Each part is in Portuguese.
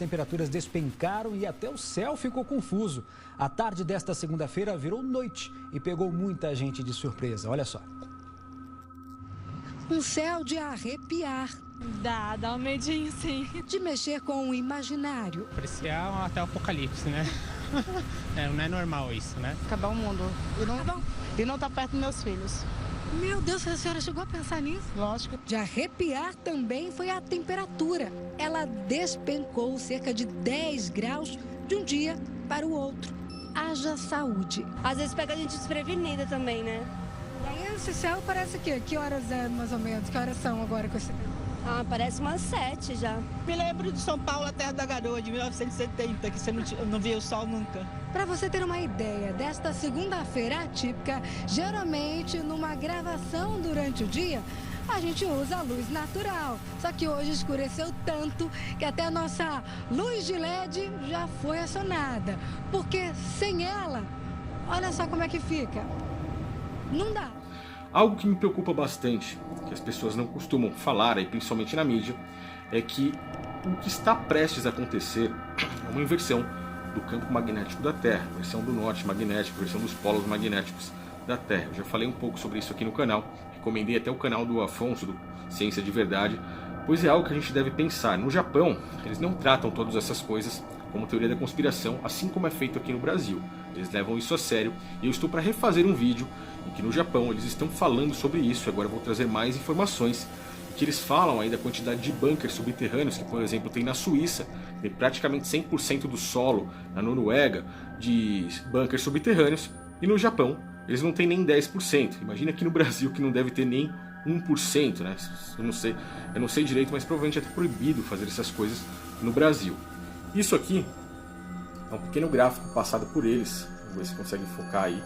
temperaturas despencaram e até o céu ficou confuso. A tarde desta segunda-feira virou noite e pegou muita gente de surpresa. Olha só. Um céu de arrepiar. Dá um medinho, sim. De mexer com o imaginário. Parecia até o apocalipse, né? Não é normal isso, né? Acabar o mundo. E não tá perto dos meus filhos. Meu Deus, a senhora chegou a pensar nisso? Lógico. De arrepiar também foi a temperatura. Ela despencou cerca de 10 graus de um dia para o outro. Haja saúde. Às vezes pega a gente desprevenida também, né? E aí esse céu parece que horas é mais ou menos? Que horas são agora com esse tempo? Parece umas 7 já. Me lembro de São Paulo, a terra da garoa, de 1970, que você não via o sol nunca. Para você ter uma ideia, desta segunda-feira atípica, geralmente numa gravação durante o dia, a gente usa a luz natural. Só que hoje escureceu tanto que até a nossa luz de LED já foi acionada. Porque sem ela, olha só como é que fica. Não dá. Algo que me preocupa bastante, que as pessoas não costumam falar, aí, principalmente na mídia, é que o que está prestes a acontecer é uma inversão do campo magnético da Terra, inversão do norte magnético, inversão dos polos magnéticos da Terra. Eu já falei um pouco sobre isso aqui no canal, recomendei até o canal do Afonso, do Ciência de Verdade, pois é algo que a gente deve pensar. No Japão, eles não tratam todas essas coisas como teoria da conspiração, assim como é feito aqui no Brasil. Eles levam isso a sério e eu estou para refazer um vídeo em que no Japão eles estão falando sobre isso. Agora eu vou trazer mais informações, que eles falam aí da quantidade de bunkers subterrâneos que, por exemplo, tem na Suíça, tem praticamente 100% do solo, na Noruega, de bunkers subterrâneos, e no Japão eles não têm nem 10%. Imagina aqui no Brasil que não deve ter nem 1%, né? Eu não sei direito, mas provavelmente é proibido fazer essas coisas no Brasil. Isso aqui é um pequeno gráfico passado por eles, vamos ver se consegue focar aí,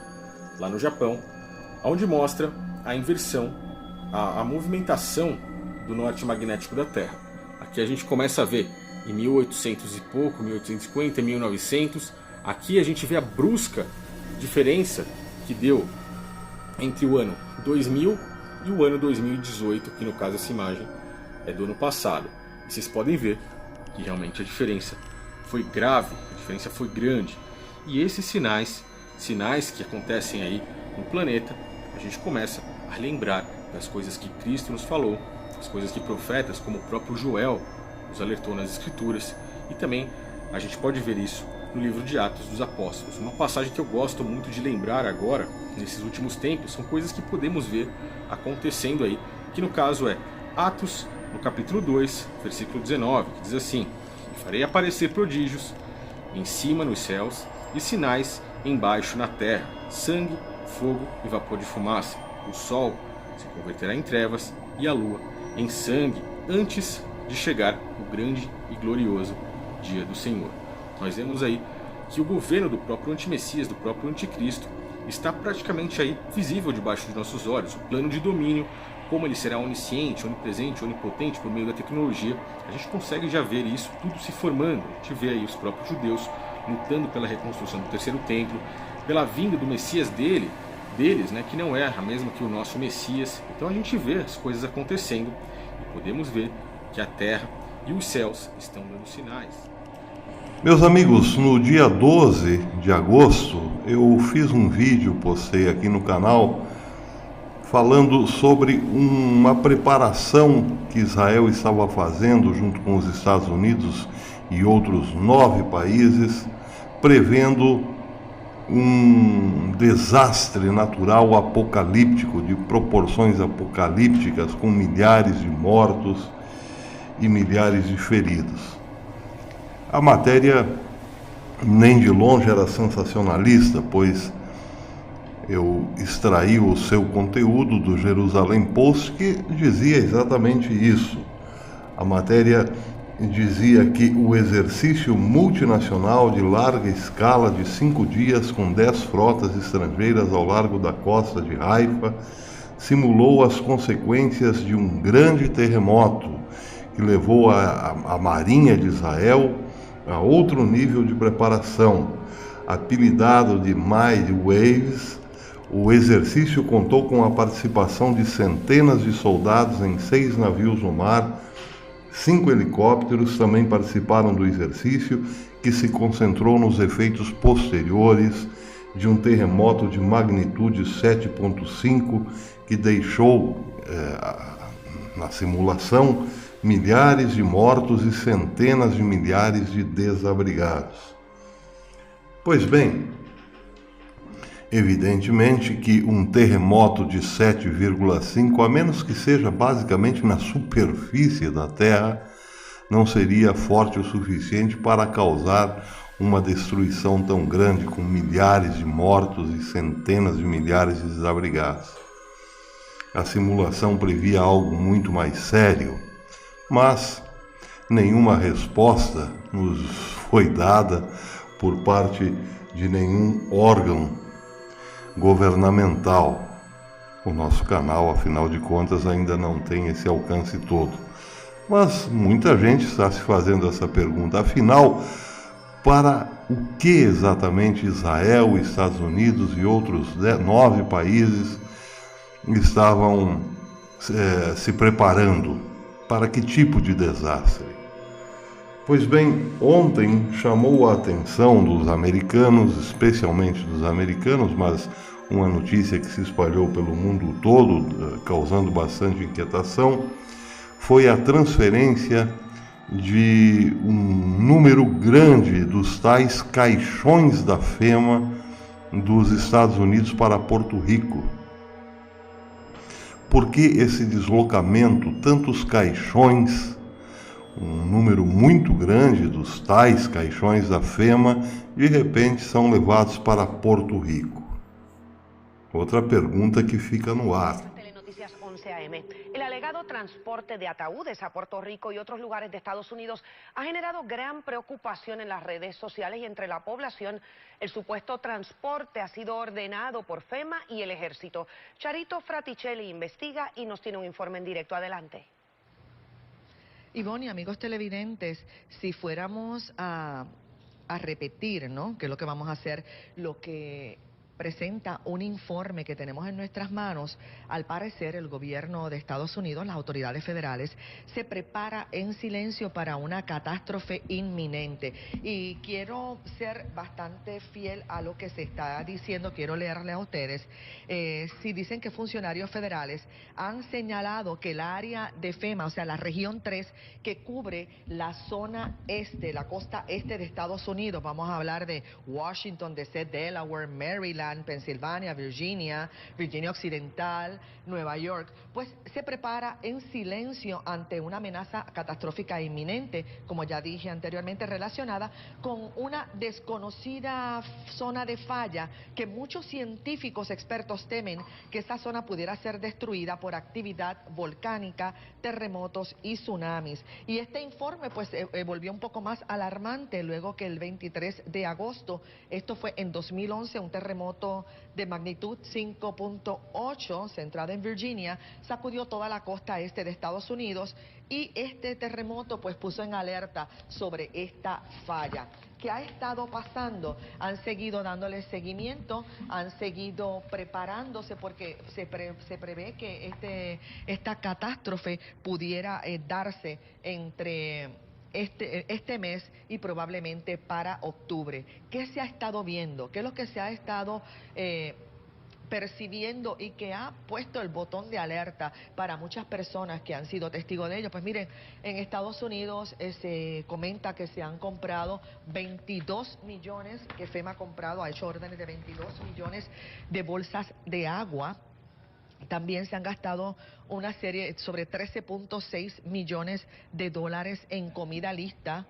lá no Japão, onde mostra a inversão, a movimentação do norte magnético da Terra. Aqui a gente começa a ver em 1800 e pouco, 1850, 1900, aqui a gente vê a brusca diferença que deu entre o ano 2000 e o ano 2018, que no caso essa imagem é do ano passado. E vocês podem ver que realmente a diferença foi grave, a diferença foi grande. E esses sinais que acontecem aí no planeta, a gente começa a lembrar das coisas que Cristo nos falou, as coisas que profetas como o próprio Joel nos alertou nas Escrituras, e também a gente pode ver isso no livro de Atos dos Apóstolos. Uma passagem que eu gosto muito de lembrar agora, nesses últimos tempos, são coisas que podemos ver acontecendo aí, que no caso é Atos, no capítulo 2, versículo 19, que diz assim: "E farei aparecer prodígios em cima nos céus e sinais embaixo na terra, sangue, fogo e vapor de fumaça. O sol se converterá em trevas e a lua em sangue, antes de chegar o grande e glorioso dia do Senhor." Nós vemos aí que o governo do próprio antimessias, do próprio anticristo, está praticamente aí visível debaixo de nossos olhos. O plano de domínio, como ele será onisciente, onipresente, onipotente por meio da tecnologia, a gente consegue já ver isso tudo se formando. A gente vê aí os próprios judeus lutando pela reconstrução do terceiro templo, pela vinda do Messias deles, né, que não é a mesma que o nosso Messias. Então a gente vê as coisas acontecendo e podemos ver que a terra e os céus estão dando sinais. Meus amigos, no dia 12 de agosto eu fiz um vídeo, postei aqui no canal, falando sobre uma preparação que Israel estava fazendo junto com os Estados Unidos e outros 9 países, prevendo um desastre natural apocalíptico, de proporções apocalípticas, com milhares de mortos e milhares de feridos. A matéria nem de longe era sensacionalista, pois eu extraí o seu conteúdo do Jerusalém Post, que dizia exatamente isso. A matéria dizia que o exercício multinacional de larga escala de 5 dias com 10 frotas estrangeiras ao largo da costa de Haifa simulou as consequências de um grande terremoto que levou a Marinha de Israel a outro nível de preparação. Apelidado de Mind Waves, o exercício contou com a participação de centenas de soldados em 6 navios no mar, 5 helicópteros também participaram do exercício, que se concentrou nos efeitos posteriores de um terremoto de magnitude 7,5 que deixou, na simulação, milhares de mortos e centenas de milhares de desabrigados. Pois bem, evidentemente que um terremoto de 7,5, a menos que seja basicamente na superfície da Terra, não seria forte o suficiente para causar uma destruição tão grande, com milhares de mortos e centenas de milhares de desabrigados. A simulação previa algo muito mais sério, mas nenhuma resposta nos foi dada por parte de nenhum órgão governamental. O nosso canal, afinal de contas, ainda não tem esse alcance todo. Mas muita gente está se fazendo essa pergunta. Afinal, para o que exatamente Israel, Estados Unidos e outros 9 países estavam se preparando? Para que tipo de desastre? Pois bem, ontem chamou a atenção dos americanos, especialmente dos americanos, mas uma notícia que se espalhou pelo mundo todo, causando bastante inquietação, foi a transferência de um número grande dos tais caixões da FEMA dos Estados Unidos para Porto Rico. Por que esse deslocamento, tantos caixões, um número muito grande dos tais caixões da FEMA, de repente são levados para Porto Rico? Outra pergunta que fica no ar. Telenoticias 11 AM. El alegado transporte de ataúdes a Puerto Rico y otros lugares de Estados Unidos ha generado gran preocupación en las redes sociales y entre la población. El supuesto transporte ha sido ordenado por FEMA y el Ejército. Charito Fraticelli investiga y nos tiene un informe en directo. Adelante. Ivonne y amigos televidentes, si fuéramos a repetir, ¿no?, que es lo que vamos a hacer, lo que presenta un informe que tenemos en nuestras manos, al parecer el gobierno de Estados Unidos, las autoridades federales, se prepara en silencio para una catástrofe inminente. Y quiero ser bastante fiel a lo que se está diciendo, quiero leerle a ustedes. Si dicen que funcionarios federales han señalado que el área de FEMA, o sea, la región 3, que cubre la zona este, la costa este de Estados Unidos, vamos a hablar de Washington, D.C., Delaware, Maryland, Pensilvania, Virginia Occidental, Nueva York, pues se prepara en silencio ante una amenaza catastrófica inminente, como ya dije anteriormente, relacionada con una desconocida zona de falla que muchos científicos expertos temen que esa zona pudiera ser destruida por actividad volcánica, terremotos y tsunamis. Y este informe pues volvió un poco más alarmante luego que el 23 de agosto, esto fue en 2011, un terremoto de magnitud 5.8 centrado en Virginia, sacudió toda la costa este de Estados Unidos y este terremoto pues puso en alerta sobre esta falla. ¿Qué ha estado pasando? Han seguido dándole seguimiento, han seguido preparándose porque se prevé que esta catástrofe pudiera darse entre este mes y probablemente para octubre. ¿Qué se ha estado viendo? ¿Qué es lo que se ha estado percibiendo y que ha puesto el botón de alerta para muchas personas que han sido testigos de ello? Pues miren, en Estados Unidos se comenta que se han comprado 22 millones, que FEMA ha comprado, ha hecho órdenes de 22 millones de bolsas de agua. También se han gastado una serie sobre 13.6 millones de dólares en comida lista,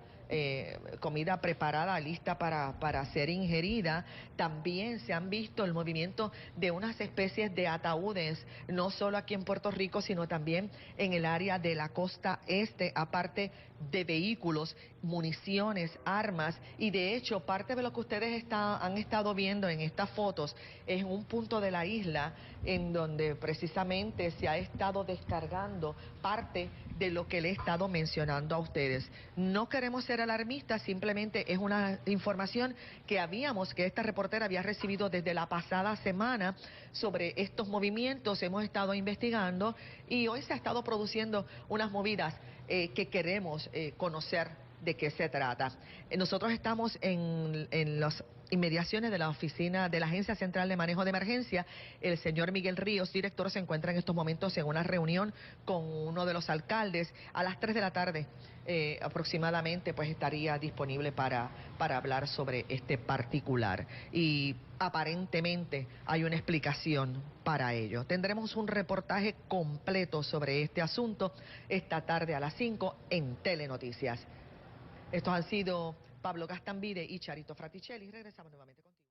comida preparada, lista para ser ingerida. También se han visto el movimiento de unas especies de ataúdes, no solo aquí en Puerto Rico, sino también en el área de la costa este, aparte de vehículos, municiones, armas, y de hecho parte de lo que ustedes han estado viendo en estas fotos es un punto de la isla en donde precisamente se ha estado descargando parte de lo que le he estado mencionando a ustedes. No queremos ser alarmistas, simplemente es una información que esta reportera había recibido desde la pasada semana sobre estos movimientos. Hemos estado investigando y hoy se ha estado produciendo unas movidas que queremos conocer de qué se trata. Nosotros estamos en las inmediaciones de la oficina de la Agencia Central de Manejo de Emergencia. El señor Miguel Ríos, director, se encuentra en estos momentos en una reunión con uno de los alcaldes. A las 3 de la tarde aproximadamente pues estaría disponible para hablar sobre este particular. Y aparentemente hay una explicación para ello. Tendremos un reportaje completo sobre este asunto esta tarde a las 5 en Telenoticias. Estos han sido Pablo Gastambide y Charito Fraticelli. Regresamos nuevamente contigo.